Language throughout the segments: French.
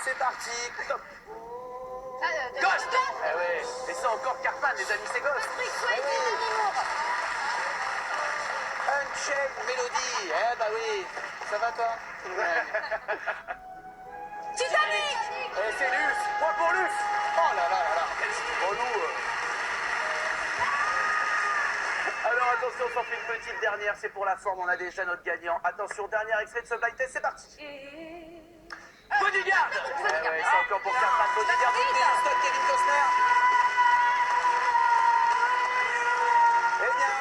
C'est parti. Top. Ghost. Eh ouais. Et ça encore Cartman, les amis, c'est Ghost. Eh oui. Unchained Melody. Eh bah oui. Ça va toi? Titanic. Eh c'est Luce. Point pour Luce. Oh là là là là. Relou. Alors attention, on s'en fait une petite dernière, c'est pour la forme, on a déjà notre gagnant. Attention, dernier extrait de ce blind test, c'est parti. Bodyguard. Eh ouais, c'est encore pour Cartman. Bodyguard, Whitney Houston, Kevin Costner. Eh bien,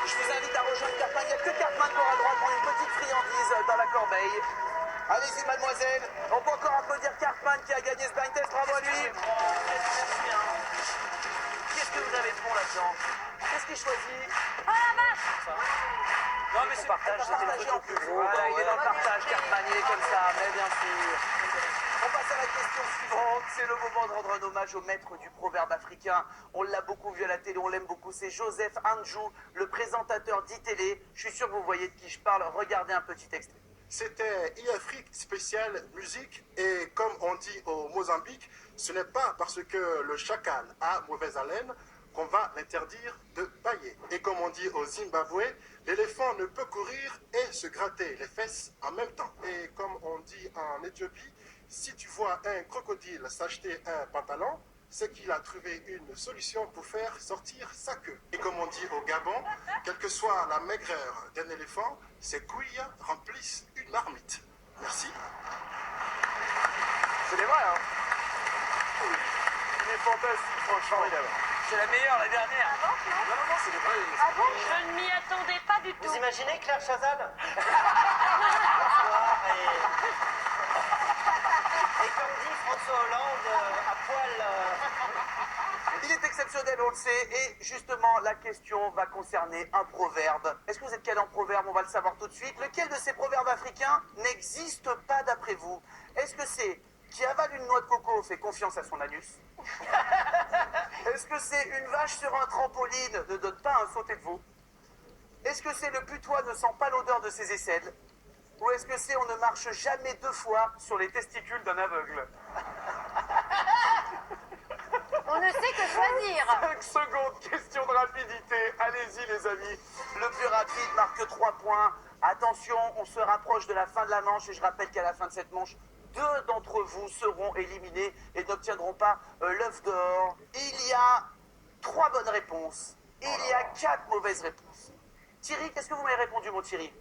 je vous invite à rejoindre Cartman. Il n'y a que Cartman qui aura le droit de prendre une petite friandise dans la corbeille. Allez-y, mademoiselle. On peut encore applaudir Cartman qui a gagné ce blind test. Bravo à lui. Qu'est-ce que vous avez de bon là-dedans? Qu'est-ce qu'il choisit? Oh la vache. Non mais c'est partage, c'était la photo plus gros. Voilà, il est dans le partage, Cartman, il est comme ça, mais bien sûr. On passe à la question suivante. C'est le moment de rendre un hommage au maître du proverbe africain. On l'a beaucoup vu à la télé, on l'aime beaucoup. C'est Joseph Anjou, le présentateur d'ITélé. Je suis sûr que vous voyez de qui je parle. Regardez un petit extrait. C'était e-Afrique spéciale musique et comme on dit au Mozambique, ce n'est pas parce que le chacal a mauvaise haleine qu'on va l'interdire de bailler. Et comme on dit au Zimbabwe, l'éléphant ne peut courir et se gratter les fesses en même temps. Et comme on dit en Éthiopie, si tu vois un crocodile s'acheter un pantalon, c'est qu'il a trouvé une solution pour faire sortir sa queue. Et comme on dit au Gabon, quelle que soit la maigreur d'un éléphant, ses couilles remplissent une marmite. Merci. C'est des vrais, hein? Il est fantastique, franchement. C'est la meilleure, la dernière. Ah bon, Non, non, non, c'est des vrais. Ah bon? Je ne m'y attendais pas du tout. Vous imaginez Claire Chazal? Bonsoir et comme dit François Hollande, à poil... Il est exceptionnel, on le sait, et justement, la question va concerner un proverbe. Est-ce que vous êtes calé en proverbe? On va le savoir tout de suite. Lequel de ces proverbes africains n'existe pas d'après vous? Est-ce que c'est qui avale une noix de coco fait confiance à son anus? Est-ce que c'est une vache sur un trampoline ne donne pas un sauté de veau? Est-ce que c'est le putois ne sent pas l'odeur de ses aisselles? Ou est-ce que c'est on ne marche jamais deux fois sur les testicules d'un aveugle? On ne sait que choisir. 5 secondes, question de rapidité. Allez-y les amis. Le plus rapide marque 3 points. Attention, on se rapproche de la fin de la manche et je rappelle qu'à la fin de cette manche, 2 d'entre vous seront éliminés et n'obtiendront pas l'œuf d'or. Il y a 3 bonnes réponses. Il y a 4 mauvaises réponses. Thierry, qu'est-ce que vous m'avez répondu, mon Thierry?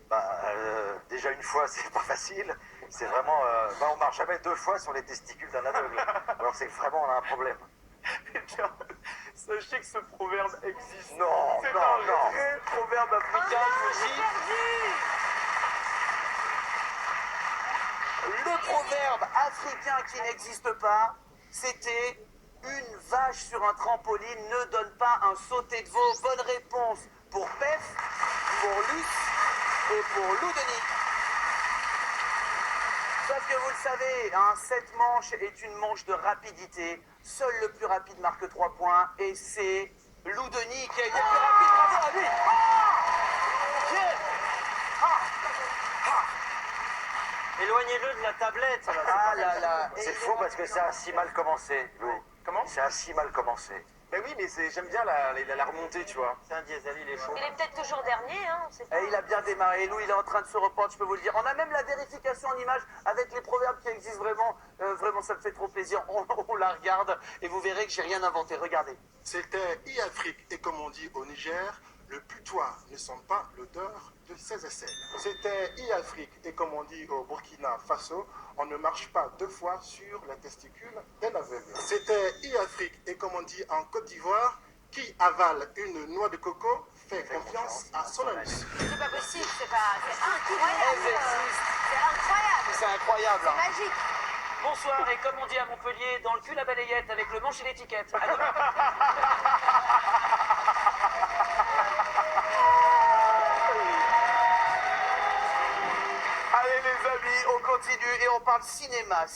Déjà une fois, c'est pas facile. C'est vraiment... on marche jamais 2 fois sur les testicules d'un aveugle. Alors c'est que vraiment, on a un problème. Eh bien, sachez que ce proverbe existe. Non, c'est non, un non. vrai proverbe africain, je vous dis. Le proverbe africain qui n'existe pas, c'était une vache sur un trampoline ne donne pas un sauté de veau. Bonne réponse pour Pef, pour Luce et pour Lou Denis. Sauf que vous le savez, hein, cette manche est une manche de rapidité. Seul le plus rapide marque 3 points et c'est Lou Denis qui a été le plus rapide. Bravo à lui. Éloignez-le de la tablette, ça va. Ah là là. C'est faux parce que ça a si mal commencé, Lou. Comment? Ça a si mal commencé. Ben oui, mais j'aime bien la remontée, tu vois. C'est un diesel, il est chaud. Il est peut-être toujours dernier, hein, on sait pas. Et il a bien démarré. Lou, il est en train de se reprendre, je peux vous le dire. On a même la vérification en image avec les proverbes qui existent vraiment. Vraiment, ça me fait trop plaisir. On la regarde et vous verrez que j'ai rien inventé. Regardez. C'était e-Afrique et comme on dit au Niger, le putois ne sent pas l'odeur de ses aisselles. C'était e-Afrique et comme on dit au Burkina Faso, on ne marche pas 2 fois sur les testicules d'un aveugle. C'était e-Afrique et comme on dit en Côte d'Ivoire, qui avale une noix de coco fait confiance à son anus. C'est pas possible, c'est incroyable. C'est incroyable. C'est incroyable. Hein. C'est magique. Bonsoir, et comme on dit à Montpellier, dans le cul la balayette avec le manche et l'étiquette. À demain. Allez les amis, on continue et on parle cinéma.